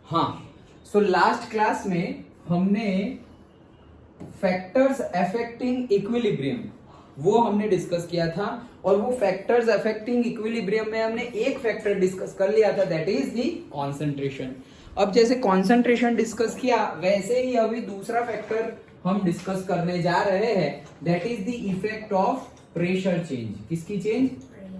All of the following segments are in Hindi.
हाँ, सो लास्ट क्लास में हमने फैक्टर्स अफेक्टिंग इक्विलिब्रियम वो हमने डिस्कस किया था, और वो फैक्टर्स अफेक्टिंग इक्विलिब्रियम में हमने एक फैक्टर डिस्कस कर लिया था, दैट इज द कॉन्सेंट्रेशन। अब जैसे कॉन्सेंट्रेशन डिस्कस किया वैसे ही अभी दूसरा फैक्टर हम डिस्कस करने जा रहे हैं, that is the effect of pressure change. किसकी चेंज?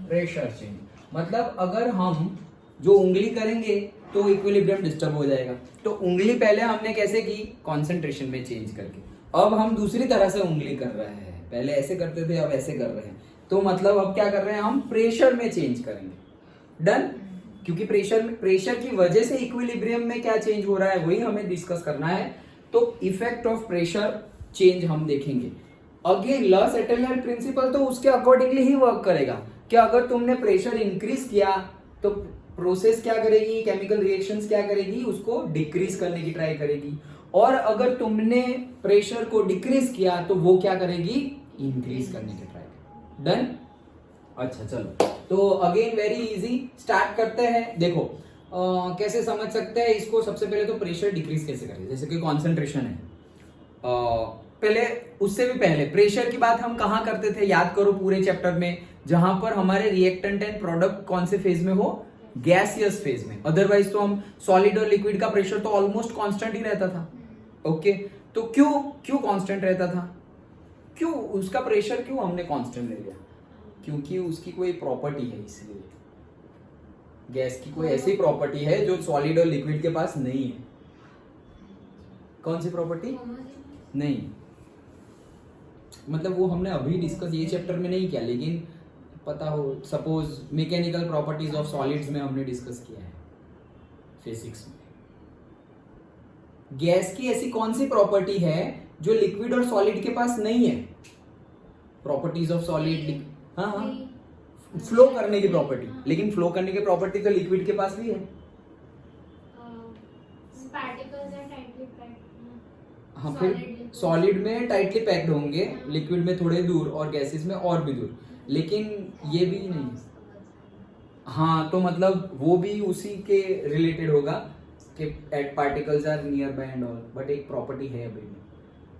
Pressure change. मतलब अगर हम जो उंगली करेंगे तो इक्विलिब्रियम डिस्टर्ब हो जाएगा, तो उंगली पहले हमने कैसे की? कॉन्सेंट्रेशन में चेंज करके। अब हम दूसरी तरह से उंगली कर रहे हैं, पहले ऐसे करते थे अब ऐसे कर रहे हैं, तो मतलब अब क्या कर रहे हैं? हम प्रेशर में चेंज करेंगे। डन? क्योंकि प्रेशर की वजह से इक्विलिब्रियम में क्या चेंज हो रहा है वही हमें डिस्कस करना है। तो इफेक्ट ऑफ प्रेशर चेंज हम देखेंगे। अगेन लॉस एटलर प्रिंसिपल तो उसके अकॉर्डिंगली ही वर्क करेगा कि अगर तुमने प्रेशर इंक्रीज किया तो प्रोसेस क्या करेगी, केमिकल रिएक्शंस क्या करेगी, उसको डिक्रीज करने की ट्राई करेगी, और अगर तुमने प्रेशर को डिक्रीज किया तो वो क्या करेगी? इंक्रीज करने की ट्राई करेगी। डन? अच्छा चलो, तो अगेन वेरी इजी, स्टार्ट करते हैं। देखो कैसे समझ सकते हैं इसको। सबसे पहले तो प्रेशर डिक्रीज कैसे करें, जैसे कि कॉन्सेंट्रेशन है। पहले उससे भी पहले प्रेशर की बात हम कहाँ करते थे, याद करो पूरे चैप्टर में, जहां पर हमारे रिएक्टेंट एंड प्रोडक्ट कौन से फेज में हो? गैसियस फेज में। अदरवाइज तो हम सॉलिड और लिक्विड का प्रेशर तो ऑलमोस्ट कांस्टेंट ही रहता था। ओके, तो क्यों कांस्टेंट रहता था? क्यों उसका प्रेशर क्यों हमने कांस्टेंट ले लिया? क्योंकि उसकी कोई प्रॉपर्टी है, इसलिए गैस की कोई ऐसी प्रॉपर्टी है जो सॉलिड और लिक्विड के पास नहीं है। कौन सी प्रॉपर्टी? नहीं, मतलब वो हमने अभी डिस्कस ये चैप्टर में नहीं किया, लेकिन पता हो, suppose mechanical properties of solids में हमने डिस्कस किया है फिजिक्स में। गैस की ऐसी कौन सी प्रॉपर्टी है जो लिक्विड और सॉलिड के पास नहीं है? प्रॉपर्टीज ऑफ सॉलिड, हाँ, फ्लो करने की प्रॉपर्टी। लेकिन फ्लो करने की प्रॉपर्टी तो लिक्विड के पास भी है। हाँ, फिर सॉलिड में टाइटली पैक्ड होंगे, लिक्विड में थोड़े दूर, और गैसेस में और भी दूर, लेकिन ये भी नहीं। हाँ, तो मतलब वो भी उसी के रिलेटेड होगा कि eight particles are near by and all, but एक प्रॉपर्टी है अभी में।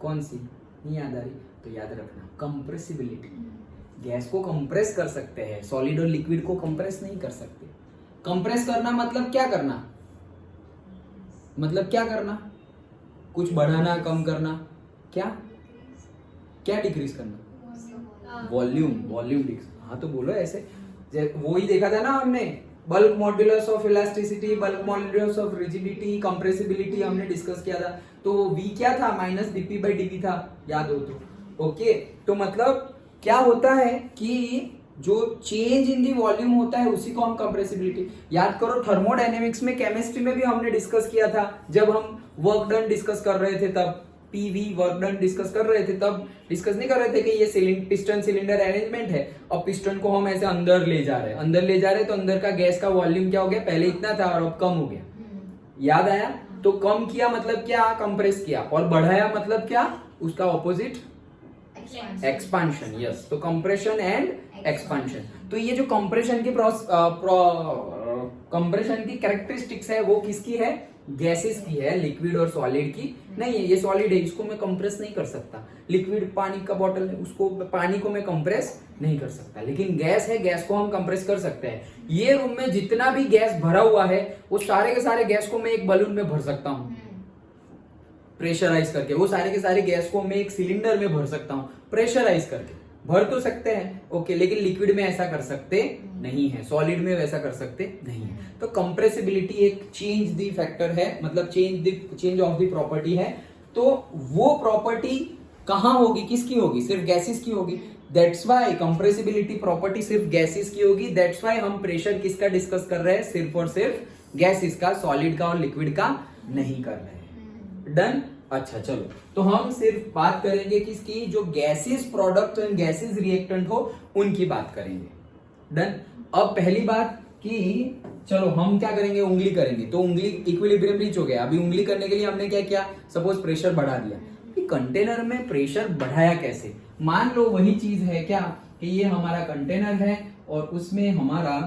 कौन सी? नहीं याद आ रही तो याद रखना, कंप्रेसिबिलिटी। गैस को कंप्रेस कर सकते हैं, सॉलिड और लिक्विड को कंप्रेस नहीं कर सकते। कंप्रेस करना मतलब क्या करना? मतलब क्या करना? कुछ बढ़ाना, कम करना, क्या क्या डिक्रीज करना? Volume decrease. हाँ तो बोलो ऐसे, वो ही देखा था ना हमने, bulk modulus of elasticity, bulk modulus of rigidity, compressibility हमने डिस्कस किया था। तो v क्या था? माइनस dp बाई dv था, याद हो तो। ओके, तो मतलब क्या होता है कि जो चेंज इन दी वॉल्यूम होता है उसी को हम कंप्रेसिबिलिटी। याद करो थर्मोडायनेमिक्स में, केमिस्ट्री में भी हमने डिस्कस किया था, जब हम वर्क डन डिस्कस कर रहे थे, तब पीवी वर्क डन डिस्कस कर रहे थे, तब डिस्कस नहीं कर रहे थे कि ये पिस्टन सिलेंडर अरेंजमेंट है, और पिस्टन को हम ऐसे अंदर ले जा रहे हैं, तो अंदर का गैस का वॉल्यूम क्या हो गया? पहले इतना था और अब कम हो गया। याद आया? तो कम किया मतलब क्या? कंप्रेस किया। और बढ़ाया मतलब क्या? उसका ऑपोजिट एक्सपांशन। यस, तो कंप्रेशन एंड एक्सपांशन। तो ये जो कंप्रेशन की कैरेक्टरिस्टिक्स है वो किसकी है? गैसेस की है, लिक्विड और सॉलिड की नहीं है। ये सॉलिड है, इसको मैं कंप्रेस नहीं कर सकता। लिक्विड पानी का बॉटल है, उसको पानी को मैं कंप्रेस नहीं कर सकता, लेकिन गैस है, गैस को हम कंप्रेस कर सकते हैं। ये रूम में जितना भी गैस भरा हुआ है वो सारे के सारे गैस को मैं एक बलून में भर सकता हूँ प्रेशराइज करके। वो सारे के सारे गैस को मैं एक सिलेंडर में भर सकता हूँ प्रेशराइज करके। भर तो सकते हैं, ओके, लेकिन लिक्विड में ऐसा कर सकते नहीं है, सॉलिड में वैसा कर सकते नहीं है। तो कंप्रेसिबिलिटी एक चेंज दी फैक्टर है, मतलब चेंज ऑफ दी प्रॉपर्टी है। तो वो प्रॉपर्टी कहां होगी? किसकी होगी? सिर्फ गैसेस की होगी। दैट्स व्हाई कंप्रेसिबिलिटी प्रॉपर्टी सिर्फ गैसेस की होगी। दैट्स व्हाई हम प्रेशर किसका डिस्कस कर रहे हैं? सिर्फ और सिर्फ गैसेस का, सॉलिड का और लिक्विड का नहीं कर रहे हैं। डन? अच्छा चलो, तो हम सिर्फ बात करेंगे किसकी? जो gases product and gases reactant हो उनकी बात करेंगे। डन? अब पहली बात कि चलो हम क्या करेंगे? उंगली करेंगे। तो उंगली इक्विलिब्रियम रीच हो गया। अभी उंगली करने के लिए हमने क्या किया? सपोज प्रेशर बढ़ा दिया। कंटेनर में प्रेशर बढ़ाया कैसे? मान लो वही चीज है क्या कि ये हमारा कंटेनर है और उसमें हमारा,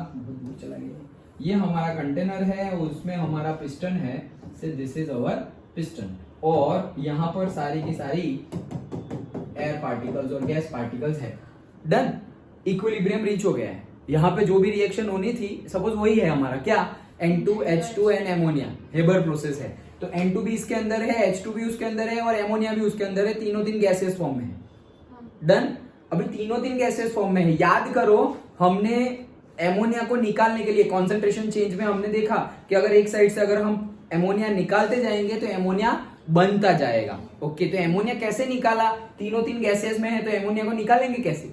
चला गया, ये हमारा कंटेनर है और उसमें हमारा पिस्टन है से दिस इज अवर पिस्टन, और यहाँ पर सारी की सारी एयर पार्टिकल्स और गैस पार्टिकल्स है। डन, इक्विलिब्रियम रीच हो गया है। यहाँ पे जो भी रिएक्शन होनी थी सपोज वही है हमारा, क्या N2H2 and ammonia, Haber process है। तो N2 भी इसके अंदर है, H2 भी उसके अंदर है और एमोनिया भी उसके अंदर है, तीनों तीन गैसेस फॉर्म में है। डन, अभी तीनों तीन गैसेस फॉर्म में है। याद करो हमने एमोनिया को निकालने के लिए कॉन्सेंट्रेशन चेंज में हमने देखा कि अगर एक साइड से अगर हम एमोनिया निकालते जाएंगे तो एमोनिया बनता जाएगा। ओके, तो एमोनिया कैसे निकाला, तीनों तीन गैसेस में है तो एमोनिया को निकालेंगे कैसे,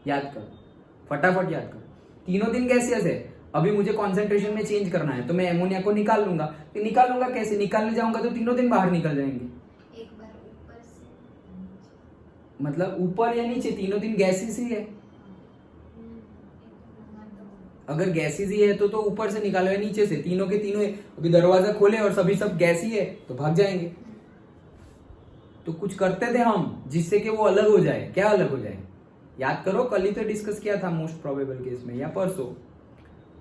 याद करो, फटाफट याद करो। तीनों तीन गैसेस है, अभी मुझे कॉन्सेंट्रेशन में चेंज करना है तो मैं एमोनिया को निकाल लूंगा। तो निकालूंगा कैसे, निकालने जाऊंगा तो तीनों तीन बाहर निकल जाएंगे। एक बार ऊपर से, मतलब ऊपर या नीचे, तीनों तीन गैसेस ही है। अगर गैसेस ही है तो ऊपर से निकालो या नीचे से, तीनों के तीनों अभी दरवाजा खोले और सभी सब गैस ही है तो भाग जाएंगे। तो कुछ करते थे हम जिससे कि वो अलग हो जाए। क्या अलग हो जाए, याद करो, कल ही तो डिस्कस किया था मोस्ट प्रोबेबल केस में, या परसों।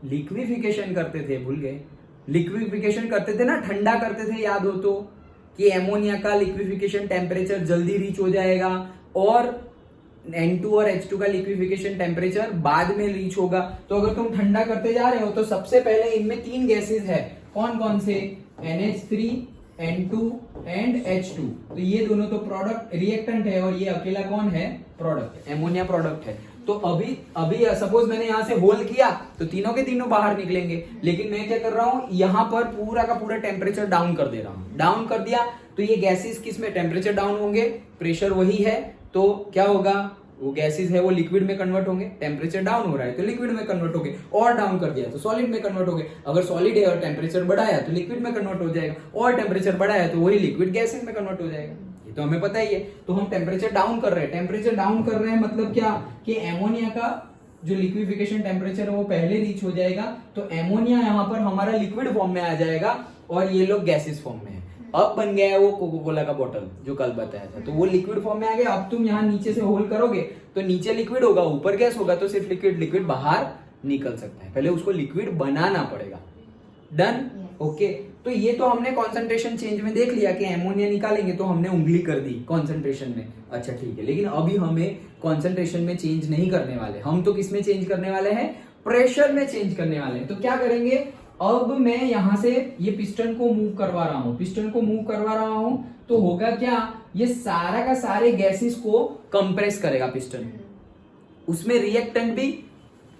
लिक्विफिकेशन करते थे, भूल गए, लिक्विफिकेशन करते थे ना, ठंडा करते थे, याद हो तो, कि एमोनिया का लिक्विफिकेशन टेम्परेचर जल्दी रीच हो जाएगा और N2 और H2 का लिक्विफिकेशन टेम्परेचर बाद में रीच होगा। तो अगर तुम ठंडा करते जा रहे हो तो सबसे पहले इनमें तीन गैसेस है, कौन कौन से, NH3, N2 एंड H2। तो ये दोनों तो प्रोडक्ट रिएक्टेंट है और ये अकेला कौन है, प्रोडक्ट, एमोनिया प्रोडक्ट है। तो अभी सपोज मैंने यहाँ से होल किया तो तीनों के तीनों बाहर निकलेंगे, लेकिन मैं क्या कर रहा हूँ, यहाँ पर पूरा का पूरा टेम्परेचर डाउन कर दे रहा हूँ। डाउन कर दिया तो ये गैसेस किस में टेम्परेचर डाउन होंगे, प्रेशर वही है, तो क्या होगा, वो गैसेस है वो लिक्विड में कन्वर्ट होंगे। टेम्परेचर डाउन हो रहा है तो लिक्विड में कन्वर्ट होंगे, और डाउन कर दिया तो सॉलिड में कन्वर्ट होंगे। अगर सॉलिड है और टेम्परेचर बढ़ाया तो लिक्विड में कन्वर्ट हो जाएगा, और टेम्परेचर बढ़ाया तो वही लिक्विड गैसेस में कन्वर्ट हो जाएगा। ये तो हमें पता ही है। तो हम टेम्परेचर डाउन कर रहे हैं, टेम्परेचर डाउन कर रहे हैं मतलब क्या, कि एमोनिया का जो लिक्विफिकेशन टेम्परेचर है वो पहले रीच हो जाएगा, तो एमोनिया यहाँ पर हमारा लिक्विड फॉर्म में आ जाएगा और ये लोग गैसेस फॉर्म में है। अब बन गया है वो कोको कोला का बोतल जो कल बताया था, तो वो लिक्विड फॉर्म में आ गया। अब तुम यहाँ नीचे से होल करोगे तो नीचे लिक्विड होगा, ऊपर गैस होगा, तो सिर्फ लिक्विड बाहर निकल सकता है, पहले उसको लिक्विड बनाना पड़ेगा। Done, okay. तो ये तो हमने कॉन्सेंट्रेशन चेंज में देख लिया कि एमोनिया निकालेंगे तो हमने उंगली कर दी कॉन्सेंट्रेशन में, अच्छा ठीक है। लेकिन अभी हमें कॉन्सेंट्रेशन में चेंज नहीं करने वाले, हम तो किस में चेंज करने वाले हैं, प्रेशर में चेंज करने वाले हैं। तो क्या करेंगे, अब मैं यहां से ये पिस्टन को मूव करवा रहा हूं, पिस्टन को मूव करवा रहा हूं तो होगा क्या, ये सारा का सारे गैसेस को कंप्रेस करेगा पिस्टन। उसमें रिएक्टेंट भी,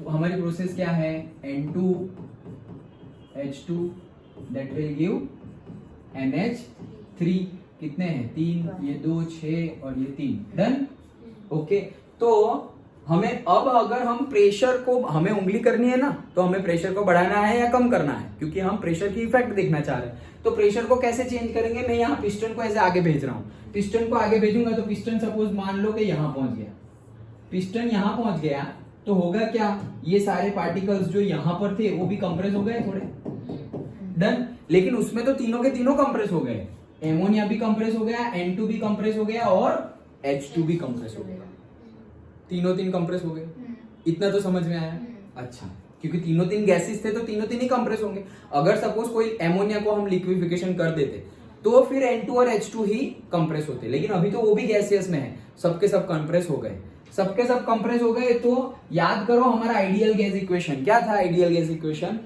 हमारी प्रोसेस क्या है, N2H2 that will give NH3, कितने हैं, 3, ये 2, 6 और ये 3। Done, okay. तो हमें अब अगर हम प्रेशर को, हमें उंगली करनी है ना, तो हमें प्रेशर को बढ़ाना है या कम करना है, क्योंकि हम प्रेशर की इफेक्ट देखना चाह रहे हैं। तो प्रेशर को कैसे चेंज करेंगे, मैं यहाँ पिस्टन को ऐसे आगे भेज रहा हूँ, पिस्टन को आगे भेजूंगा तो पिस्टन सपोज मान लो कि यहाँ पहुंच गया, पिस्टन यहाँ पहुंच गया तो होगा क्या, ये सारे पार्टिकल्स जो यहाँ पर थे वो भी कंप्रेस हो गए थोड़े। डन, लेकिन उसमें तो तीनों के तीनों कंप्रेस हो गए, एमोनिया भी कंप्रेस हो गया, N2 भी कंप्रेस हो गया और H2 भी कंप्रेस हो गया, तीनों तीन कंप्रेस हो गए। इतना तो समझ में आया, अच्छा, क्योंकि तीनों तीन गैसेस थे तो तीनों तीन ही कंप्रेस होंगे। अगर सपोज कोई एमोनिया को हम लिक्विफिकेशन कर देते तो फिर N2 और H2 ही कंप्रेस होते, लेकिन अभी तो वो भी गैसियस में है, सबके सब कंप्रेस हो गए, सबके सब कंप्रेस हो गए। तो याद करो हमारा आइडियल गैस इक्वेशन क्या था, ideal gas equation,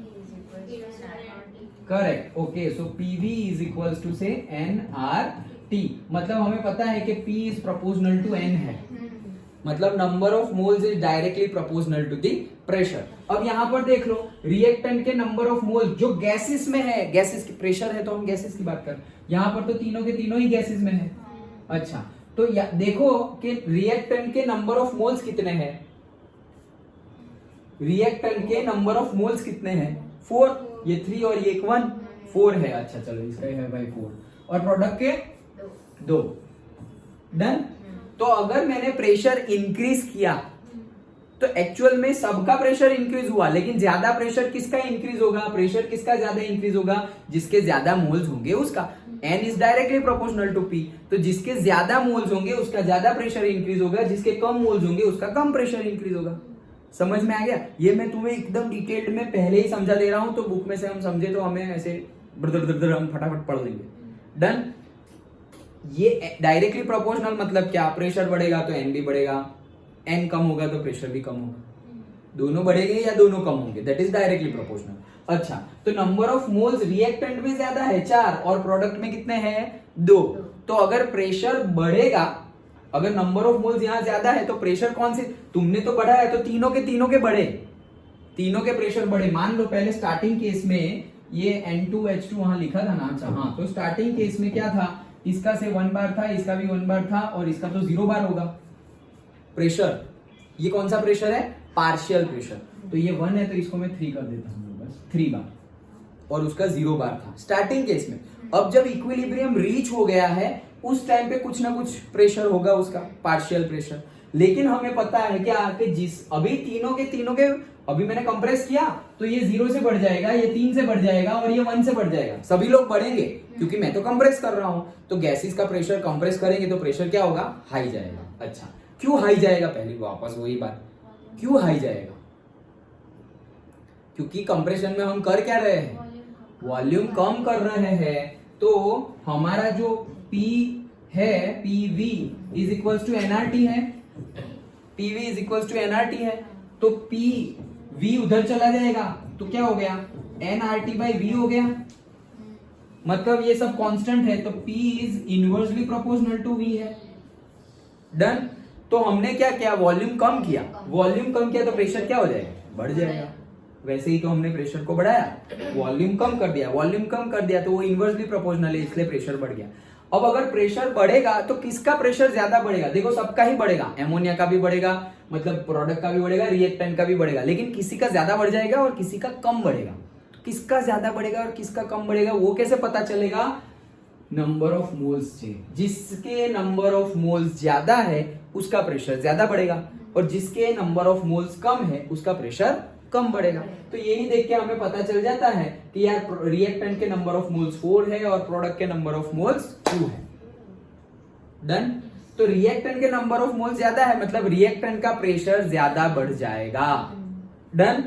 correct, okay. So PV is equals to से nRT, मतलब हमें पता है कि P is proportional to N है, मतलब number of moles is directly proportional to the pressure. अब यहाँ पर देख लो, रिएक्टेंट के नंबर ऑफ मोल्स जो गैसेस में है, गैसेस की प्रेशर है तो हम गैसेस की बात कर, यहाँ पर तो तीनों के तीनों ही गैसेस में है। अच्छा, तो देखो कि रिएक्टेंट के नंबर ऑफ मोल्स कितने हैं, रिएक्टेंट के नंबर ऑफ मोल्स कितने हैं, 4, ये 3 और ये 1, 4 है। अच्छा चलो, इसका है भाई 4, और प्रोडक्ट के 2। डन। तो अगर मैंने प्रेशर इंक्रीज किया तो एक्चुअल में सबका प्रेशर इंक्रीज हुआ, लेकिन ज्यादा प्रेशर किसका इंक्रीज होगा, प्रेशर किसका ज्यादा इंक्रीज होगा, जिसके ज्यादा मोल्स होंगे उसका। N is directly proportional to P, तो जिसके ज्यादा मोल्स होंगे उसका ज्यादा प्रेशर इंक्रीज होगा, जिसके कम मोल्स होंगे उसका कम प्रेशर इंक्रीज होगा। समझ में आ गया, ये मैं तुम्हें एकदम डिटेल्ड में पहले ही समझा दे रहा हूं, तो बुक में से हम समझे तो हमें ऐसे हम फटाफट पढ़ लेंगे। डन। ये डायरेक्टली प्रोपोर्शनल मतलब क्या, प्रेशर बढ़ेगा तो एन भी बढ़ेगा, एन कम होगा तो प्रेशर भी कम होगा, दोनों बढ़ेंगे या दोनों कम होंगे, दैट इज डायरेक्टली प्रोपोर्शनल। अच्छा, तो नंबर ऑफ मोल्स रिएक्टेंट में ज्यादा है 4 और प्रोडक्ट में कितने हैं 2, तो अगर प्रेशर बढ़ेगा, अगर नंबर ऑफ मोल्स यहां ज्यादा है तो प्रेशर कौन से, तुमने तो बढ़ाया तो तीनों के बढ़े, तीनों के प्रेशर बढ़े। मान लो पहले स्टार्टिंग केस में ये N2H2 वहां लिखा था ना, अच्छा हाँ, तो स्टार्टिंग केस में क्या था, इसका से 1 बार था, इसका भी 1 बार था और इसका तो 0 बार होगा प्रेशर। ये कौन सा प्रेशर है, पार्शियल प्रेशर, तो ये 1 है तो इसको मैं 3 कर देता हूँ बस, 3 बार, और उसका 0 बार था स्टार्टिंग केस में। अब जब इक्विलिब्रियम रीच हो गया है उस टाइम पे कुछ ना कुछ प्रेशर होगा उसका, पार्शियल प्रेशर। लेकिन हमें पता है क्या कि जिस अभी तीनों के अभी मैंने कंप्रेस किया तो ये 0 से बढ़ जाएगा, ये 3 से बढ़ जाएगा और ये 1 से बढ़ जाएगा, सभी लोग बढ़ेंगे क्योंकि मैं तो कंप्रेस कर रहा हूं। तो गैसेस का प्रेशर कंप्रेस करेंगे तो प्रेशर क्या होगा, हाई जाएगा। अच्छा, क्यों हाई जाएगा, पहले वापस वही बात, क्यों हाई जाएगा, क्योंकि कंप्रेशन में हम कर क्या रहे हैं, वॉल्यूम कम कर रहे हैं। तो हमारा जो P है, PV is equal to nRT है, PV is equal to nRT है, तो PV उधर चला जाएगा तो क्या हो गया, nRT बाई V हो गया, मतलब ये सब कांस्टेंट है तो P is inversely proportional to V है। डन। तो हमने क्या किया, वॉल्यूम कम किया, वॉल्यूम कम किया तो प्रेशर क्या हो जाएगा, बढ़ जाएगा। वैसे ही तो हमने प्रेशर को बढ़ाया, वॉल्यूम कम कर दिया, वॉल्यूम कम कर दिया तो वो इनवर्सली प्रोपोर्शनल है, इसलिए प्रेशर बढ़ गया। अब अगर प्रेशर बढ़ेगा तो किसका प्रेशर ज्यादा बढ़ेगा, देखो सबका ही बढ़ेगा, एमोनिया का भी बढ़ेगा, मतलब प्रोडक्ट का भी बढ़ेगा, रिएक्टेंट का भी बढ़ेगा, लेकिन किसी का ज्यादा बढ़ जाएगा और किसी का कम बढ़ेगा। किसका ज्यादा बढ़ेगा और किसका कम बढ़ेगा वो कैसे पता चलेगा, नंबर ऑफ मोल्स से। जिसके नंबर ऑफ मोल्स ज्यादा है उसका प्रेशर ज्यादा बढ़ेगा और जिसके नंबर ऑफ मोल्स कम है उसका प्रेशर कम बढ़ेगा। तो यही देख के हमें पता चल जाता है कि यार रिएक्टेंट के नंबर ऑफ मोल्स 4 है और प्रोडक्ट के नंबर ऑफ मोल्स 2 है। डन। तो रिएक्टेंट के नंबर ऑफ मोल्स ज्यादा है मतलब रिएक्टेंट का प्रेशर ज्यादा बढ़ जाएगा। डन।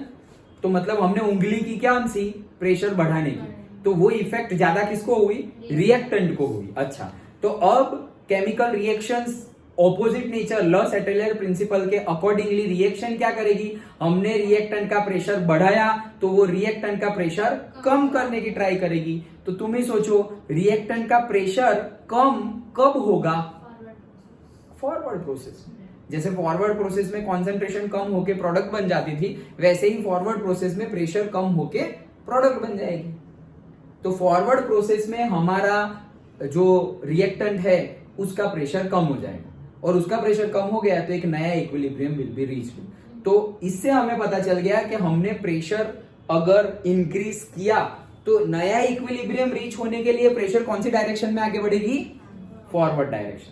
तो मतलब हमने उंगली की क्या सी, प्रेशर बढ़ाने की, तो वो इफेक्ट ज्यादा किसको हुई, रिएक्टेंट को हुई। अच्छा, तो अब chemical reactions opposite nature, Le Chatelier principle के अकॉर्डिंगली रिएक्शन क्या करेगी, हमने रिएक्टेंट का प्रेशर बढ़ाया तो वो रिएक्टेंट का प्रेशर कम करने की ट्राई करेगी। तो तुम ही सोचो रिएक्टेंट का प्रेशर कम कब होगा, फॉरवर्ड प्रोसेस में। जैसे फॉरवर्ड प्रोसेस में कॉन्सेंट्रेशन कम होके प्रोडक्ट बन जाती थी, वैसे ही फॉरवर्ड प्रोसेस में प्रेशर कम होके प्रोडक्ट बन जाएगी। तो फॉरवर्ड प्रोसेस में हमारा जो रिएक्टेंट है उसका प्रेशर कम हो जाएगा और उसका प्रेशर कम हो गया तो एक नया इक्विलिब्रियम विल बी रीच्ड। तो इससे हमें पता चल गया कि हमने प्रेशर अगर इंक्रीज किया तो नया इक्विलिब्रियम रीच होने के लिए प्रेशर कौन सी डायरेक्शन में आगे बढ़ेगी, forward direction.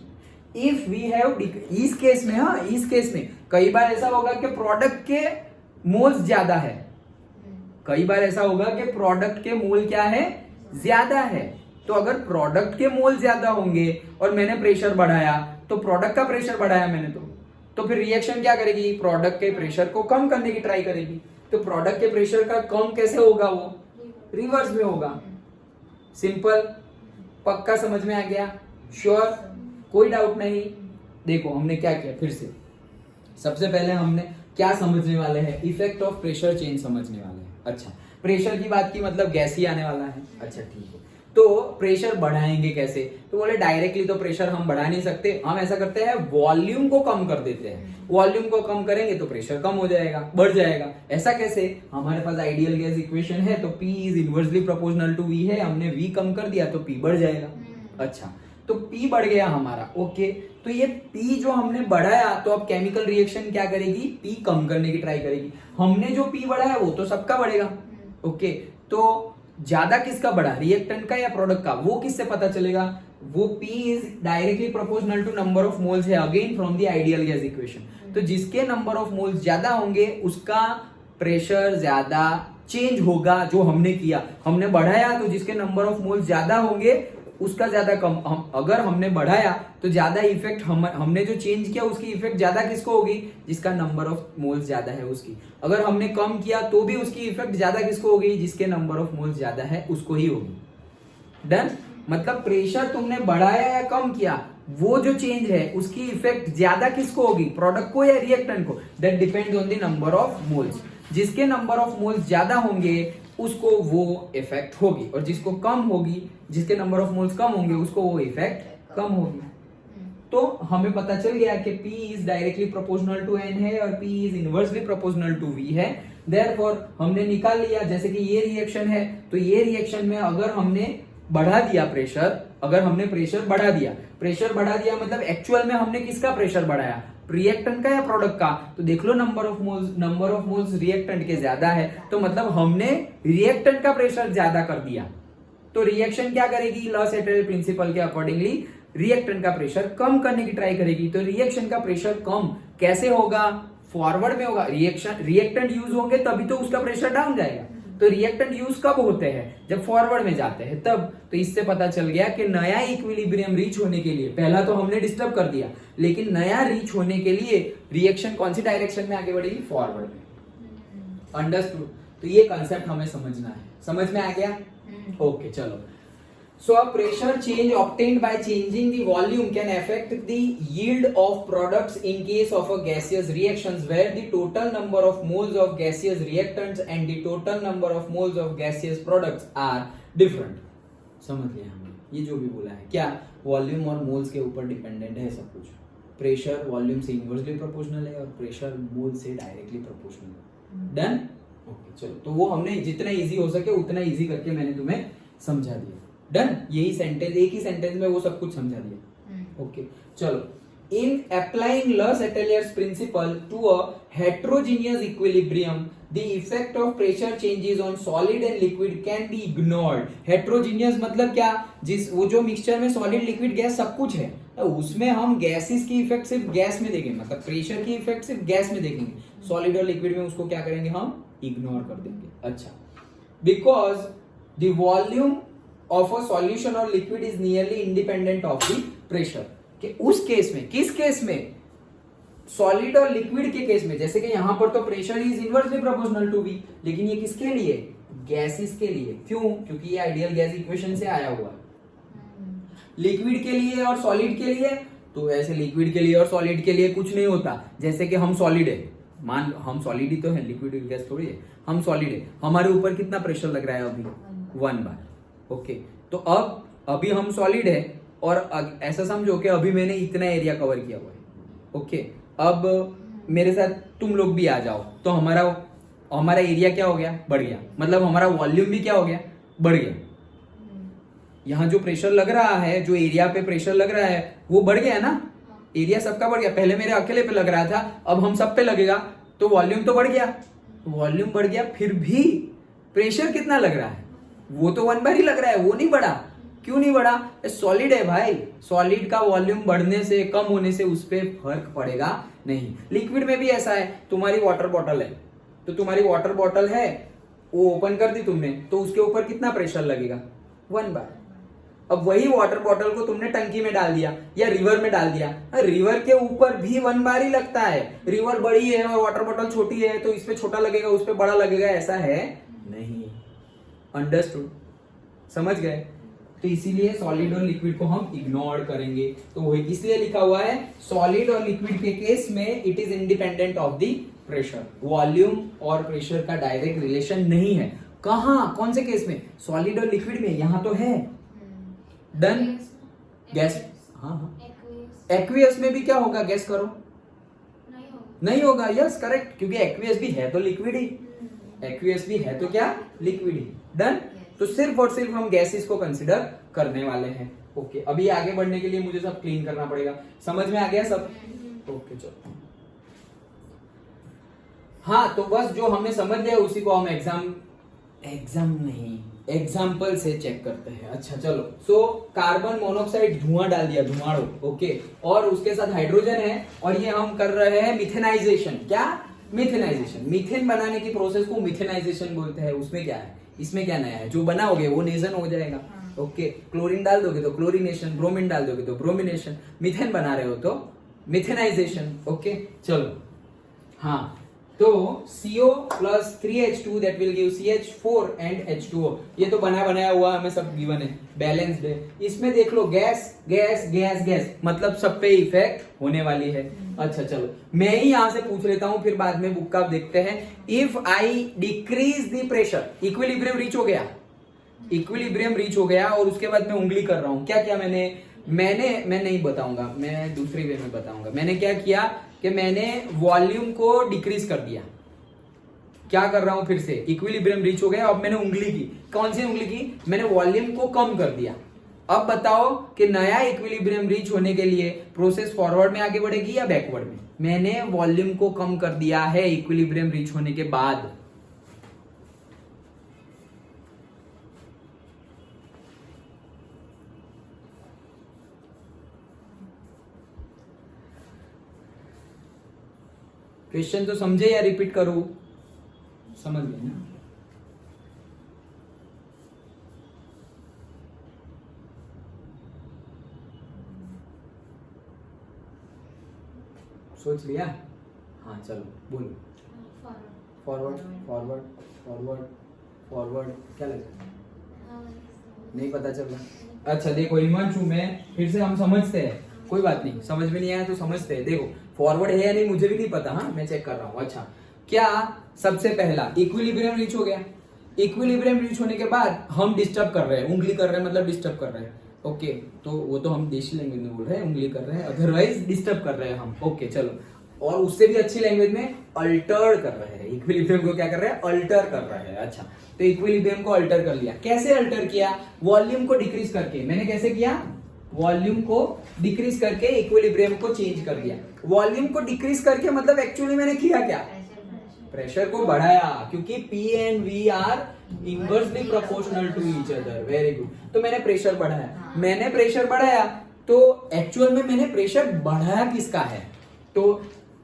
If we have, इस केस में, हाँ इस केस में कई बार ऐसा होगा कि प्रोडक्ट के मोल्स ज्यादा है, कई बार ऐसा होगा कि प्रोडक्ट के मोल क्या है, ज्यादा है। तो अगर प्रोडक्ट के मोल ज्यादा होंगे और मैंने प्रेशर बढ़ाया तो प्रोडक्ट का प्रेशर बढ़ाया मैंने, तो फिर रिएक्शन क्या करेगी, प्रोडक्ट के प्रेशर को कम करने की ट्राई करेगी। तो प्रोडक्ट के प्रेशर का कम कैसे होगा, वो रिवर्स में होगा। सिंपल, पक्का समझ में आ गया, श्योर, कोई डाउट नहीं। देखो हमने क्या किया, फिर से सबसे पहले हमने क्या समझने वाले हैं, इफेक्ट ऑफ प्रेशर चेंज समझने वाले हैं। अच्छा, प्रेशर की बात की मतलब गैस ही आने वाला है। अच्छा ठीक है, तो प्रेशर बढ़ाएंगे कैसे, तो बोले डायरेक्टली तो प्रेशर हम बढ़ा नहीं सकते, हम ऐसा करते हैं वॉल्यूम को कम कर देते हैं। वॉल्यूम को कम करेंगे तो प्रेशर कम हो जाएगा, बढ़ जाएगा। ऐसा कैसे, हमारे पास आइडियल गैस इक्वेशन है तो P is inversely proportional to V है, हमने V कम कर दिया तो P बढ़ जाएगा। अच्छा, तो P बढ़ गया हमारा, ओके। तो ये P जो हमने बढ़ाया तो अब केमिकल रिएक्शन क्या करेगी, P कम करने की ट्राई करेगी। हमने जो P बढ़ाया वो तो सबका बढ़ेगा, ओके। तो ज्यादा किसका बढ़ा, रिएक्टेंट का या प्रोडक्ट का, वो किससे पता चलेगा, वो P is directly proportional to number of moles है, again from the ideal gas equation. तो जिसके नंबर ऑफ मोल्स ज्यादा होंगे उसका प्रेशर ज्यादा चेंज होगा। जो हमने किया, हमने बढ़ाया तो जिसके नंबर ऑफ मोल्स ज्यादा होंगे उसका ज्यादा कम, अगर हमने बढ़ाया तो ज्यादा इफेक्ट हमने जो चेंज किया उसकी इफेक्ट ज्यादा किसको होगी, जिसका नंबर ऑफ मोल्स ज्यादा है उसकी। अगर हमने कम किया तो भी उसकी इफेक्ट ज्यादा किसको होगी, जिसके नंबर ऑफ मोल्स ज्यादा है उसको ही होगी। डन। मतलब प्रेशर तुमने बढ़ाया या कम किया, वो जो चेंज है उसकी इफेक्ट ज्यादा किसको होगी, प्रोडक्ट को या रिएक्टेंट को, that depends on the number of moles. जिसके नंबर ऑफ मोल्स ज्यादा होंगे उसको वो इफेक्ट होगी, और जिसको कम होगी, जिसके नंबर ऑफ मोल्स कम होंगे उसको वो इफेक्ट कम होगी। तो हमें पता चल गया कि P is directly proportional to N है और P is inversely proportional to V है। देयरफॉर हमने निकाल लिया, जैसे कि ये रिएक्शन है तो ये रिएक्शन में अगर हमने बढ़ा दिया प्रेशर, अगर हमने प्रेशर बढ़ा दिया मतलब एक्चुअल में हमने किसका प्रेशर बढ़ाया, रिएक्टेंट का या प्रोडक्ट का। तो देख लो नंबर ऑफ मोल्स रिएक्टेंट के ज्यादा है, तो मतलब हमने रिएक्टेंट का प्रेशर ज्यादा कर दिया। तो रिएक्शन क्या करेगी, लॉस एटल प्रिंसिपल के अकॉर्डिंगली रिएक्टेंट का प्रेशर कम करने की ट्राई करेगी। तो रिएक्शन का प्रेशर कम कैसे होगा, फॉरवर्ड में होगा। रिएक्टेंट यूज होंगे तभी तो उसका प्रेशर डाउन जाएगा। तो रिएक्टेंट यूज कब होते हैं, जब फॉरवर्ड में जाते हैं तब। तो इससे पता चल गया कि नया इक्विलिब्रियम रीच होने के लिए, पहला तो हमने डिस्टर्ब कर दिया, लेकिन नया रीच होने के लिए रिएक्शन कौन सी डायरेक्शन में आगे बढ़ेगी, फॉरवर्ड में। अंडरस्टूड। तो ये कंसेप्ट हमें समझना है, समझ में आ गया। ओके चलो। So a pressure change obtained by changing the volume can affect the yield of products in case of a gaseous reactions where the total number of moles of gaseous reactants and the total number of moles of gaseous products are different. समझ लिया हमने, ये जो भी बोला है क्या, वॉल्यूम और मोल्स के ऊपर डिपेंडेंट है सब कुछ। प्रेशर वॉल्यूम से इनवर्सली प्रोपोर्शनल है और प्रेशर मोल से डायरेक्टली प्रोपोर्शनल है। डन। ओके चलो, तो वो हमने जितना इजी हो सके उतना इजी करके मैंने तुम्हें समझा दिया। डन। यही सेंटेंस, एक ही सेंटेंस में वो सब कुछ समझा दिया। ओके चलो। In applying Le Chatelier's principle to a heterogeneous equilibrium the effect of pressure changes on solid and liquid can be ignored. Heterogeneous मतलब क्या, वो जो मिक्सचर में सॉलिड लिक्विड गैस सब कुछ है, उसमें हम गैसेस की इफेक्ट सिर्फ गैस में देखेंगे, मतलब प्रेशर की इफेक्ट सिर्फ गैस में देखेंगे। सॉलिड और लिक्विड में उसको क्या करेंगे, हम इग्नोर कर देंगे। अच्छा, because the volume of a solution और liquid is nearly independent of the pressure. कि उस केस में, किस केस में, सॉलिड और लिक्विड के केस में, जैसे कि यहां पर तो pressure is inversely proportional to V, लेकिन ये किसके लिए, गैसेस के लिए। क्यों, क्योंकि ये आइडियल गैस इक्वेशन से आया हुआ है। लिक्विड के लिए और सॉलिड के लिए तो ऐसे लिक्विड के लिए और सॉलिड के लिए कुछ नहीं होता। जैसे कि हम सॉलिड है, मान हम सॉलिड ही तो है, लिक्विड गैस थोड़ी है, हम सॉलिड है, हमारे ऊपर कितना प्रेशर लग रहा है अभी, 1 बार। ओके, तो अभी हम सॉलिड है और ऐसा समझो कि अभी मैंने इतना एरिया कवर किया हुआ है। ओके, अब मेरे साथ तुम लोग भी आ जाओ तो हमारा एरिया क्या हो गया, बढ़ गया, मतलब हमारा वॉल्यूम भी क्या हो गया, बढ़ गया। यहाँ जो प्रेशर लग रहा है, जो एरिया पे प्रेशर लग रहा है वो बढ़ गया ना, एरिया सबका बढ़ गया। पहले मेरे अकेले पे लग रहा था, अब हम सब पे लगेगा तो वॉल्यूम तो बढ़ गया। वॉल्यूम बढ़ गया, फिर भी प्रेशर कितना लग रहा है, वो तो 1 बार ही लग रहा है, वो नहीं बढ़ा। क्यों नहीं बढ़ा, सॉलिड है भाई, सॉलिड का वॉल्यूम बढ़ने से कम होने से उस पर फर्क पड़ेगा नहीं। लिक्विड में भी ऐसा है, तुम्हारी वाटर बॉटल है तो तुम्हारी वाटर बॉटल है, वो ओपन कर दी तुमने तो उसके ऊपर कितना प्रेशर लगेगा, 1 बार। अब वही वाटर बॉटल को तुमने टंकी में डाल दिया या रिवर में डाल दिया, रिवर के ऊपर भी 1 बार ही लगता है। रिवर बड़ी है और वाटर बॉटल छोटी है तो इस पे छोटा लगेगा, उस पे बड़ा लगेगा, ऐसा है नहीं। अंडरस्टूड, समझ गए। तो इसीलिए सॉलिड और लिक्विड को हम इग्नोर करेंगे। तो वही इसलिए लिखा हुआ है, सॉलिड और लिक्विड के केस में it is independent of the pressure. Volume और प्रेशर का डायरेक्ट रिलेशन नहीं है। कहाँ, कौन से केस में, सॉलिड और लिक्विड में, यहां तो है। डन। गैस, हाँ, एक्वियस में भी क्या होगा, गैस करो, नहीं होगा। यस करेक्ट, क्योंकि एक्वियस भी है तो लिक्विड ही, एक्वियस भी है तो क्या, लिक्विड ही। डन। तो सिर्फ और सिर्फ हम गैसेस को कंसिडर करने वाले हैं। ओके, अभी आगे बढ़ने के लिए मुझे सब क्लीन करना पड़ेगा। समझ में आ गया सब। ओके चलो। हाँ, तो बस जो हमने समझ लिया उसी को हम एग्जाम्पल से चेक करते हैं। अच्छा चलो। सो कार्बन मोनोऑक्साइड धुआं डाल दिया, धुआड़ो। ओके, और उसके साथ हाइड्रोजन है और ये हम कर रहे हैं मिथेनाइजेशन। क्या, मिथेनाइजेशन। मीथेन बनाने की प्रोसेस को मिथेनाइजेशन बोलते हैं। उसमें क्या है, इसमें क्या नया है, जो बनाओगे वो नेजन हो जाएगा। ओके, क्लोरीन डाल दोगे तो क्लोरीनेशन, ब्रोमीन डाल दोगे तो ब्रोमिनेशन, मीथेन बना रहे हो तो मिथेनाइजेशन। ओके चलो, हाँ, तो CO plus 3H2 that will give CH4 and H2O, ये तो बना बनाया हुआ हमें सब गिवन है, बैलेंस्ड है। इसमें देख लो गैस गैस गैस गैस, मतलब सब पे इफेक्ट होने वाली है। अच्छा चलो, मैं ही यहां से पूछ लेता हूं, फिर बाद में बुक का देखते हैं। If I decrease the pressure, equilibrium reach हो गया, इक्विलिब्रियम रीच हो गया, और उसके बाद मैं उंगली कर रहा हूं। क्या किया मैं नहीं बताऊंगा, मैं दूसरी वे में बताऊंगा। मैंने क्या किया कि मैंने वॉल्यूम को डिक्रीज कर दिया। क्या कर रहा हूं, फिर से इक्विलिब्रियम रीच हो गया, अब मैंने उंगली की, कौन सी उंगली की, मैंने वॉल्यूम को कम कर दिया। अब बताओ कि नया इक्विलिब्रियम रीच होने के लिए प्रोसेस फॉरवर्ड में आगे बढ़ेगी या बैकवर्ड में। मैंने वॉल्यूम को कम कर दिया है इक्विलिब्रियम रीच होने के बाद। क्वेश्चन तो समझे या रिपीट करूं? समझ गए ना? सोच लिया? हाँ चलो बोलो। फॉरवर्ड फॉरवर्ड फॉरवर्ड फॉरवर्ड, क्या लगता है? नहीं पता चल रहा। अच्छा देखो हिमांशु, मैं फिर से, हम समझते हैं, कोई बात नहीं, समझ में नहीं आया तो समझते हैं। देखो फॉरवर्ड है या नहीं मुझे भी नहीं पता, हाँ मैं चेक कर रहा हूँ। अच्छा, क्या सबसे पहला इक्विलिब्रियम रीच हो गया, इक्विलिब्रियम रीच होने के बाद हम डिस्टर्ब कर रहे हैं, उंगली कर रहे हैं, मतलब डिस्टर्ब कर रहे हैं। ओके, तो वो तो हम देशी लैंग्वेज में बोल रहे हैं, उंगली कर रहे हैं, अदरवाइज डिस्टर्ब कर रहे हैं हम। ओके चलो, और उससे भी अच्छी लैंग्वेज में अल्टर कर रहे हैं, इक्विलिब्रियम को क्या कर रहे हैं, अल्टर कर रहे हैं। अच्छा, तो इक्विलिब्रियम को अल्टर कर लिया। कैसे अल्टर किया? वॉल्यूम को डिक्रीज करके। मैंने कैसे किया? वॉल्यूम को डिक्रीज करके इक्विलिब्रियम को चेंज कर दिया। वॉल्यूम को डिक्रीज करके मतलब एक्चुअली मैंने किया क्या? प्रेशर को बढ़ाया, क्योंकि P and V are inversely proportional to each other. Very good. तो मैंने प्रेशर बढ़ाया, मैंने प्रेशर बढ़ाया, तो एक्चुअल में मैंने प्रेशर बढ़ाया किसका है? तो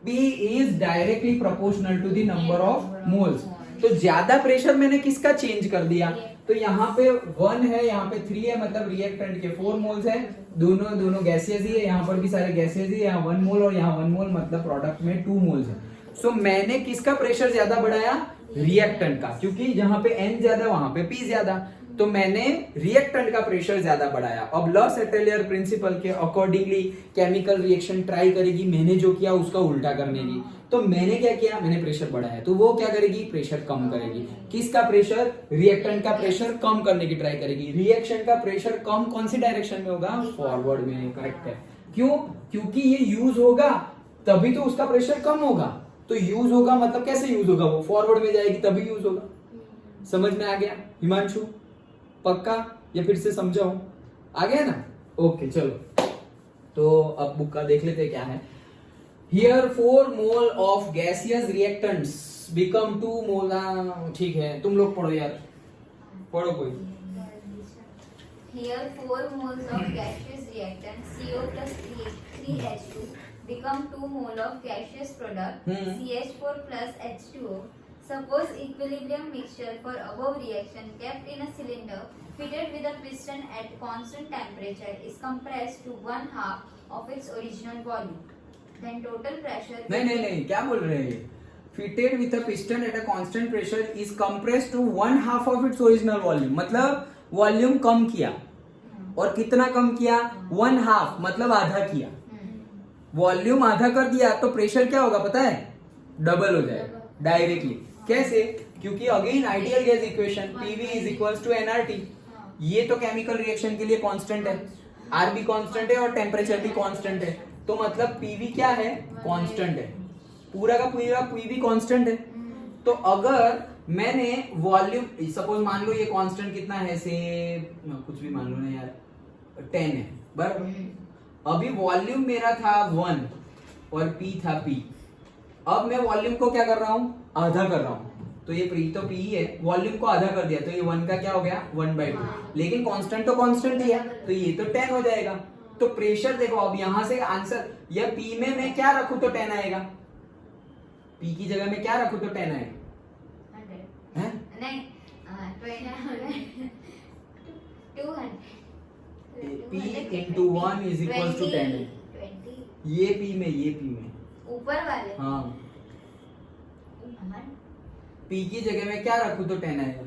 P is directly proportional to the number of moles. तो ज्यादा प्रेशर मैंने किसका चेंज कर दिया? तो यहाँ पे 1 है, यहाँ पे 3 है, मतलब रिएक्टेंट के 4 मोल्स है, दोनों गैसियस ही है, यहाँ पर भी सारे गैसियस ही है, यहाँ 1 मोल और यहाँ 1 मोल, मतलब प्रोडक्ट में 2 मोल्स है। सो मैंने किसका प्रेशर ज्यादा बढ़ाया? रिएक्टेंट का, क्योंकि जहां पे N ज्यादा वहां पे P ज्यादा, तो मैंने रिएक्टेंट का प्रेशर ज्यादा बढ़ाया। अब लॉ सेटेलियर प्रिंसिपल के अकॉर्डिंगली केमिकल रिएक्शन ट्राई करेगी मैंने जो किया उसका उल्टा करने की। तो मैंने क्या किया? मैंने प्रेशर बढ़ाया, तो वो क्या करेगी? प्रेशर कम करेगी। किसका प्रेशर? रिएक्टेंट का प्रेशर कम करने की ट्राई करेगी। रिएक्शन का प्रेशर कम कौन सी डायरेक्शन में होगा? फॉरवर्ड में। करेक्ट है। क्यों? क्योंकि ये यूज होगा तभी तो उसका प्रेशर कम होगा। तो यूज होगा मतलब कैसे यूज होगा? वो फॉरवर्ड में जाएगी तभी यूज होगा। समझ में आ गया हिमांशु? पक्का? या फिर से समझाऊं? आ गया ना? ओके चलो, तो अब बुक का देख लेते हैं क्या है। Here 4 mole of gaseous reactants become 2 mole। ठीक है, तुम लोग पढ़ो यार, पढ़ो कोई। Here 4 moles of gaseous reactant CO plus 3H2 become 2 mole of gaseous product CH4 plus H2O. Suppose equilibrium mixture for above reaction kept in a cylinder fitted with a piston at constant temperature is compressed to 1/2 of its original volume. Then total pressure. नहीं, क्या बोल रहे हैं? Fitted with a piston at a constant pressure is compressed to 1/2 of its original volume, मतलब वॉल्यूम कम किया। और कितना कम किया? 1/2, मतलब आधा किया। वॉल्यूम आधा कर दिया तो प्रेशर क्या होगा पता है? डबल हो जाएगा डायरेक्टली। कैसे? क्योंकि again ideal gas equation PV is equals to nRT। ये तो केमिकल रिएक्शन के लिए कांस्टेंट है, R भी कांस्टेंट है और टेम्परेचर भी कांस्टेंट है, तो मतलब PV क्या है? कांस्टेंट है, पूरा का पूरा PV कांस्टेंट है। तो अगर मैंने वॉल्यूम, सपोज मान लो ये कांस्टेंट कितना है, से कुछ भी मान लो ना यार, 10 है बराबर। अभी वॉल्यूम मेरा था 1 और P था P। अब मैं वॉल्यूम को क्या कर रहा हूं? आधा कर रहा हूं। तो ये तो P है, वॉल्यूम को आधा कर दिया तो ये 1 का क्या हो गया? 1/2। लेकिन कांस्टेंट तो कांस्टेंट ही है, तो ये तो 10 हो जाएगा। तो प्रेशर देखो, अब यहां से आंसर, या P में मैं क्या रखूं तो 10 आएगा? P की जगह में क्या रखूं तो 10 आएगा? नहीं, 200 P into 1 is equals to 10 है। 20 ये P में ऊपर वाले हाँ, P की जगह में क्या रखूं तो 10 आएगा।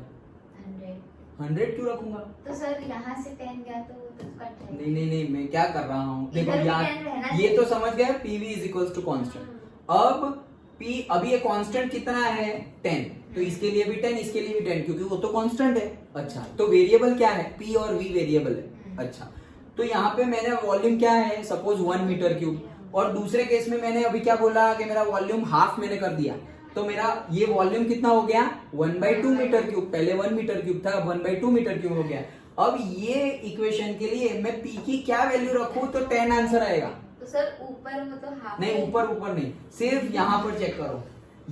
100 क्यों रखूंगा? तो सर यहाँ से 10 गया तो वो तो कट जाएगा। नहीं, मैं क्या कर रहा हूँ देखो इधर भी यार, 10 रहना ये चाहिए। तो समझ गए PV is equals to constant. अब P अभी ये कांस्टेंट कितना है 10, तो इसके लिए भी 10, इसके लिए भी 10, क्योंकि वो तो कांस्टेंट है। अच्छा, तो वेरिएबल क्या है? P और V वेरिएबल है। अच्छा, तो यहाँ पे मैंने वॉल्यूम क्या है, सपोज 1 मीटर क्यूब, और दूसरे केस में मैंने अभी क्या बोला कि मेरा वॉल्यूम हाफ मैंने कर दिया, तो मेरा ये वॉल्यूम कितना हो गया 1/2 मीटर क्यूब। पहले 1 मीटर क्यूब था, अब 1/2 मीटर क्यूब हो गया। अब ये इक्वेशन के लिए मैं P की क्या वैल्यू रखूं तो 10 आंसर आएगा। तो सर ऊपर में तो हाफ नहीं, ऊपर नहीं, सिर्फ यहाँ पर चेक करो।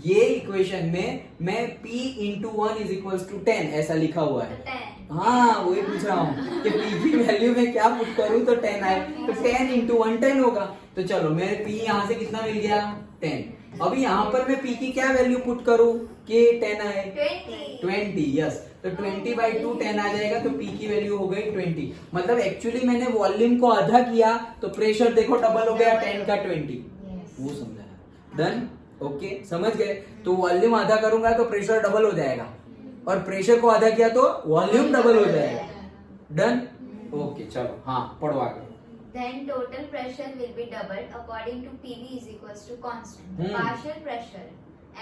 ये इक्वेशन में मैं P into 1 is equals to 10 ऐसा लिखा हुआ है। 10 हाँ, वही पूछ रहा हूँ कि P की वैल्यू में क्या पुट करूँ तो 10 आए, तो 10 into 1 10 होगा। तो चलो मेरे P यहाँ से कितना मिल गया 10। अभी यहाँ पर मैं P की क्या वैल्यू पुट करूँ कि 10 आए 20, यस। तो 20/2 10 आ जाएगा, तो P की वैल्यू हो गई 20। मतलब एक्चुअली मैंने वॉल्यूम को आधा किया तो प्रेशर देखो डबल हो गया 10 का 20। वो समझाया, डन, ओके, समझ गए। तो वॉल्यूम आधा करूंगा तो प्रेशर डबल हो जाएगा, और प्रेशर को आधा किया तो वॉल्यूम डबल हो जाएगा। डन, ओके, चलो हाँ पढ़ो आगे। Then total pressure will be doubled according to PV is equals to constant. The partial pressure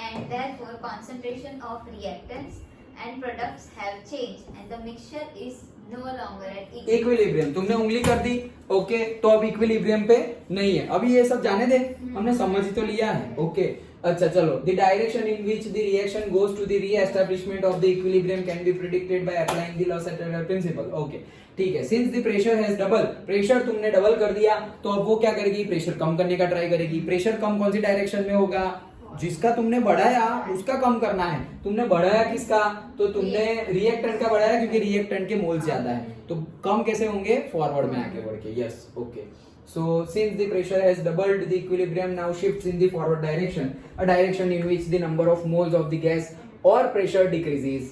and therefore concentration of reactants and products have changed and the mixture is no longer at equilibrium. तुमने उंगली कर दी, ओके, तो अब इक्विलिब्रियम पे नहीं है। अभी ये सब जाने दे, हमने समझ ही तो लिया है, ओके। अच्छा चलो, the direction in which the reaction goes to the reestablishment of the equilibrium can be predicted by applying the Le Chatelier principle. Okay, ठीक है। Since the pressure has double, pressure तुमने डबल कर दिया, तो अब वो क्या करेगी, प्रेशर कम करने का ट्राई करेगी। प्रेशर कम कौन सी डायरेक्शन में होगा, जिसका तुमने बढ़ाया उसका कम करना है। तुमने बढ़ाया किसका, तो तुमने रिएक्टेंट का बढ़ाया, क्योंकि रिएक्टेंट के मोल्स ज्यादा है, तो कम कैसे होंगे, फॉरवर्ड में आके बढ़ के। Yes, okay. So since the pressure has doubled, the equilibrium now shifts in the forward direction, a direction in which the number of moles of the gas or pressure decreases.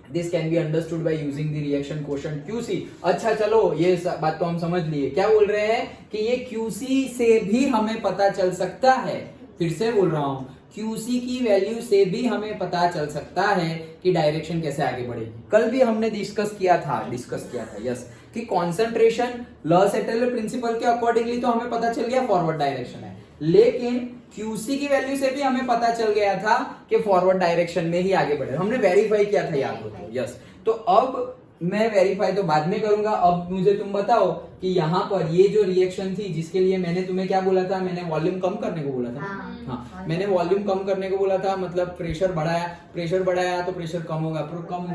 This can be understood by using the reaction quotient QC. अच्छा चलो, ये बात तो हम समझ लिए। क्या बोल रहे हैं कि ये QC से भी हमें पता चल सकता है, फिर से बोल रहा हूं, QC की वैल्यू से भी हमें पता चल सकता है कि डायरेक्शन कैसे आगे बढ़ेगी। कल भी हमने डिस्कस किया था, यस, कि कॉन्सेंट्रेशन लॉ-सेटलर प्रिंसिपल के अकॉर्डिंगली तो हमें पता चल गया फॉरवर्ड डायरेक्शन है, लेकिन QC की वैल्यू से भी हमें पता चल गया था कि फॉरवर्ड डायरेक्शन में ही आगे बढ़े। हमने वेरीफाई किया था, याद हो तो, यस। तो अब मैं वेरीफाई तो बाद में करूंगा, अब मुझे तुम बताओ कि यहाँ पर ये जो रिएक्शन थी जिसके लिए मैंने तुम्हें क्या बोला था, मैंने वॉल्यूम कम करने को बोला था। हाँ, मैंने वॉल्यूम कम करने को बोला था, मतलब प्रेशर बढ़ाया तो प्रेशर कम होगा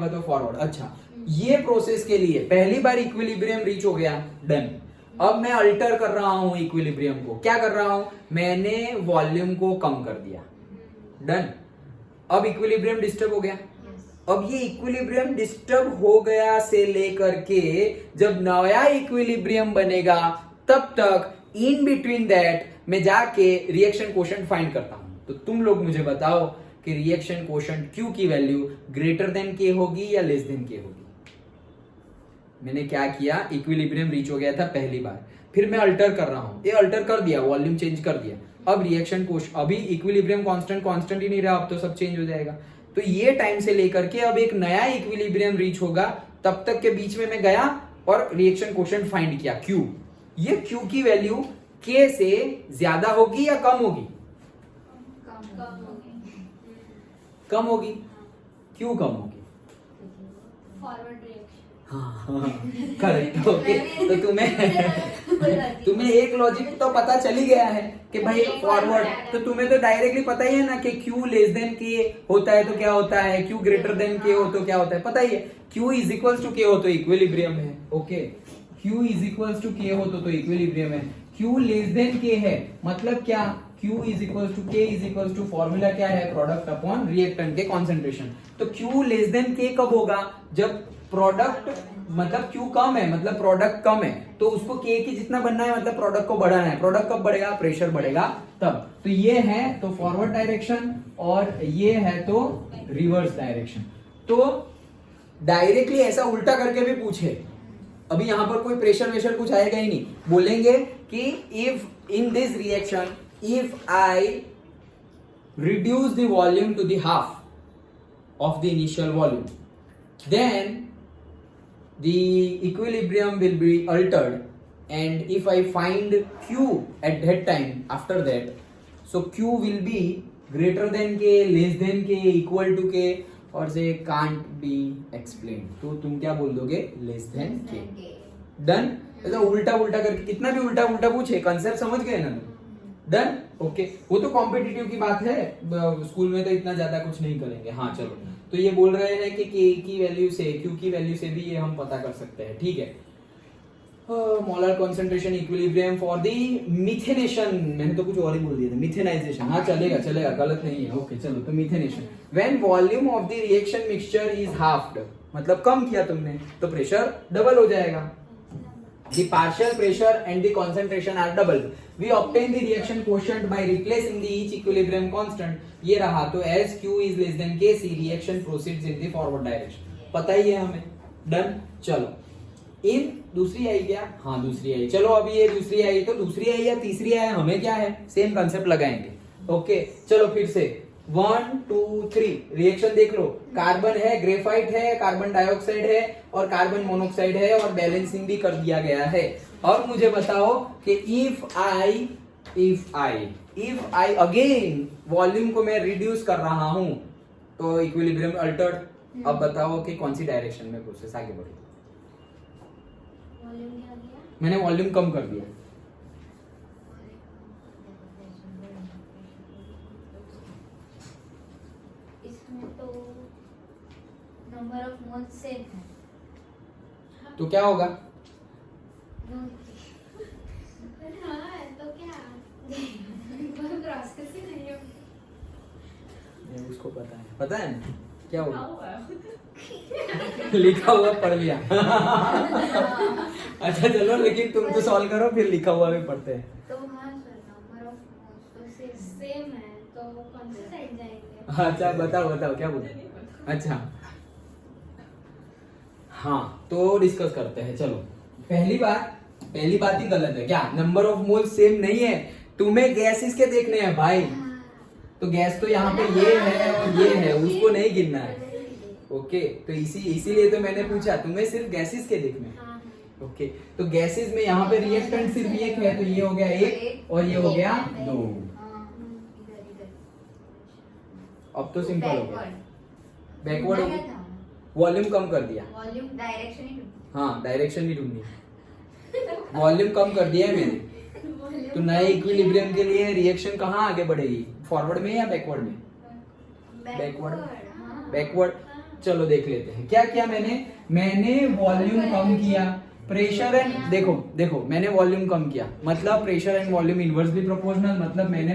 तो फॉरवर्ड। अच्छा, ये प्रोसेस के लिए पहली बार इक्विलिब्रियम रीच हो गया, डन। अब मैं अल्टर कर रहा हूं इक्विलिब्रियम को, क्या कर रहा हूं, मैंने वॉल्यूम को कम कर दिया, डन। अब इक्विलिब्रियम डिस्टर्ब हो गया। अब ये इक्विलिब्रियम डिस्टर्ब हो गया से लेकर के जब नया इक्विलिब्रियम बनेगा तब तक इन बिटवीन दैट मैं जाके रिएक्शन कोशेंट फाइंड करता हूं। तो तुम लोग मुझे बताओ कि रिएक्शन कोशेंट Q की वैल्यू ग्रेटर देन K होगी या लेस देन K होगी। मैंने क्या किया, इक्विलिब्रियम रीच हो गया था पहली बार, फिर मैं अल्टर कर रहा हूं, ये अल्टर कर दिया, वॉल्यूम चेंज कर दिया। अब रिएक्शन कोशेंट, अभी इक्विलिब्रियम कांस्टेंट ही नहीं रहा, अब तो सब चेंज हो जाएगा। तो ये टाइम से लेकर के अब एक नया इक्विलिब्रियम रीच होगा, तब तक के बीच में मैं गया और रिएक्शन कोशेंट फाइंड किया Q। ये Q की वैल्यू K से ज्यादा होगी या कम होगी, कम होगी। क्यों कम होगी, फॉरवर्ड रिएक्शन। हाँ, करेक्ट, ओके। तो तुम्हें एक लॉजिक तो पता चल ही गया है कि भाई फॉरवर्ड, तो तुम्हें तो डायरेक्टली पता ही है ना कि Q लेस देन K होता है तो क्या होता है, Q ग्रेटर देन K हो तो क्या होता है, पता ही है। Q is equals to K हो तो इक्विलिब्रियम है, okay. Q is equals to K हो तो इक्विलिब्रियम है। Q लेस देन K है, मतलब क्या, Q is equals to K is equals to, formula क्या है, प्रोडक्ट अपॉन रिएक्टेंट के कॉन्सेंट्रेशन। तो Q लेस देन K कब होगा, जब प्रोडक्ट, मतलब Q कम है, मतलब प्रोडक्ट कम है, तो उसको K की जितना बनना है, मतलब प्रोडक्ट को बढ़ाना है। प्रोडक्ट कब बढ़ेगा, प्रेशर बढ़ेगा तब। तो ये है तो फॉरवर्ड डायरेक्शन और ये है तो रिवर्स डायरेक्शन। तो डायरेक्टली ऐसा उल्टा करके भी पूछे, अभी यहाँ पर कोई प्रेशर वेशर कुछ आएगा ही नहीं. बोलेंगे कि if in this reaction if I reduce the volume to the half of the initial volume, then the equilibrium will be altered, and if I find Q at that time after that, so Q will be greater than K, less than K, equal to K, और से can't be explained. तो तुम क्या बोल दोगे? less than K. Done? ऐसा उल्टा उल्टा करके कितना भी उल्टा उल्टा पूछे, कंसेप्ट समझ गए ना तुम? डन. ओके, वो तो कॉम्पिटिटिव की बात है, स्कूल में तो इतना ज्यादा कुछ नहीं करेंगे. हाँ चलो, तो ये बोल रहे हैं कि के की वैल्यू से क्यू की वैल्यू से भी ये हम पता कर सकते हैं. ठीक है. Molar concentration equilibrium for the methanation, मैंने तो कुछ और ही बोल दिया था, मिथेनाइजेशन. हाँ चलेगा चलेगा, गलत नहीं है. ओके चलो, तो methanation. When volume of the reaction mixture is halved, मतलब कम किया तुमने तो प्रेशर डबल हो जाएगा. The partial pressure and the concentration are doubled. We obtain the reaction quotient by replacing the each equilibrium constant. ये रहा, तो as Q is less than Kc, reaction proceeds in the forward direction. पता ही है हमें. डन. चलो, इन दूसरी आई क्या? हाँ दूसरी आई. चलो अभी ये दूसरी आई, तो दूसरी आई या तीसरी आई हमें क्या है, सेम कंसेप्ट लगाएंगे. ओके चलो फिर से 1 2 3 रिएक्शन देख लो. कार्बन है, ग्रेफाइट है, कार्बन डाइऑक्साइड है और कार्बन मोनोऑक्साइड है, और बैलेंसिंग भी कर दिया गया है. और मुझे बताओ कि इफ आई अगेन वॉल्यूम को मैं रिड्यूस कर रहा हूं तो इक्विलिब्रियम अल्टर्ड. अब बताओ कि कौन सी डायरेक्शन में प्रोसेस आगे बढ़ेगी. मैंने वॉल्यूम कम कर दिया. नंबर ऑफ मोल्स सेम है, तो क्या होगा? हाँ तो क्या क्रॉस कैसे करेंगे? उसको पता है ना क्या होगा? लिखा हुआ पढ़ लिया. अच्छा चलो, लेकिन तुम तो सॉल्व करो, फिर लिखा हुआ भी पढ़ते हैं. तो हाँ सर, नंबर ऑफ मोल्स तो सेम है, तो कौन से साइड जाएंगे? अच्छा बताओ क्या बोल. अच्छा हाँ, तो डिस्कस करते हैं. चलो, पहली बात ही गलत है. क्या नंबर ऑफ मोल सेम नहीं है? तुम्हें गैसेस के देखने हैं भाई. तो गैस तो यहाँ पे ये है और ये है, उसको नहीं गिनना है. ओके, तो इसीलिए तो मैंने पूछा, तुम्हें सिर्फ गैसेस के देखने हैं. ओके, तो गैसेस में यहाँ पे रिएक्टेंट सिर्फ एक है, तो ये हो गया 1 और ये हो गया 2. अब तो सिंपल हो गया. बैकवर्ड हो गया, वॉल्यूम कम कर दिया. वॉल्यूम डायरेक्शन ही हाँ, डायरेक्शन ही ढूंढनी. वॉल्यूम कम कर दिया है मैंने. तो नए इक्विलिब्रियम के लिए रिएक्शन कहाँ आगे बढ़ेगी, फॉरवर्ड में या बैकवर्ड में? बैकवर्ड. चलो देख लेते हैं क्या किया मैंने वॉल्यूम कम किया. प्रेशर एंड देखो मैंने वॉल्यूम कम किया, मतलब pressure and volume inversely proportional, मतलब मैंने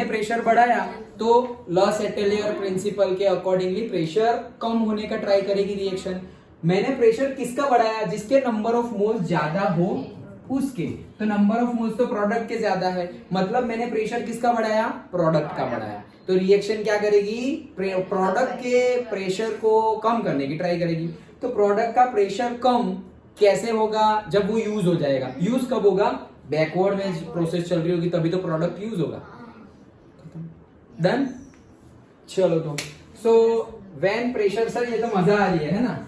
प्रेशर बढ़ाया तो लॉ सेटेलियर प्रिंसिपल के अकॉर्डिंगली प्रेशर कम होने का ट्राई करेगी रिएक्शन. मैंने प्रेशर किसका बढ़ाया? जिसके नंबर ऑफ मोल्स ज्यादा हो उसके. तो नंबर ऑफ मोल्स तो प्रोडक्ट के ज्यादा है, मतलब मैंने प्रेशर किसका बढ़ाया? प्रोडक्ट का बढ़ाया. तो रिएक्शन क्या करेगी? प्रोडक्ट के प्रेशर को कम करने की ट्राई करेगी. तो प्रोडक्ट का प्रेशर कम कैसे होगा? जब वो यूज हो जाएगा. यूज कब होगा? बैकवर्ड में प्रोसेस चल रही होगी, तभी तो प्रोडक्ट यूज होगा. डन. चलो, तो सो व्हेन प्रेशर, सर ये तो मजा आ रही है ना.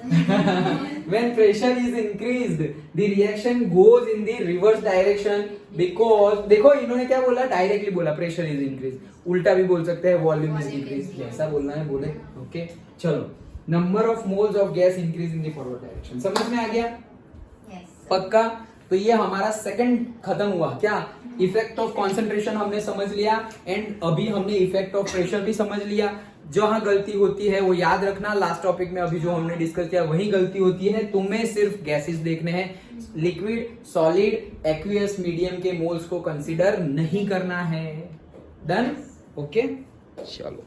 When pressure is increased the reaction goes in the reverse direction, because देखो इन्होंने क्या बोला, डायरेक्टली बोला प्रेशर इज इंक्रीज. उल्टा भी बोल सकते हैं, वॉल्यूम इज इंक्रीज, जैसा बोलना है बोले. ओके चलो, number of moles of gas increase in the forward direction. समझ में आ गया? पक्का. तो ये हमारा सेकंड खत्म हुआ. क्या? इफेक्ट ऑफ कॉन्सेंट्रेशन हमने समझ लिया, एंड अभी हमने इफेक्ट ऑफ प्रेशर भी समझ लिया. जहां गलती होती है वो याद रखना. लास्ट टॉपिक में अभी जो हमने डिस्कस किया वही गलती होती है. तुम्हें सिर्फ गैसेस देखने हैं, लिक्विड, सॉलिड, एक्वियस मीडियम के मोल्स को कंसीडर नहीं करना है. डन. ओके चलो.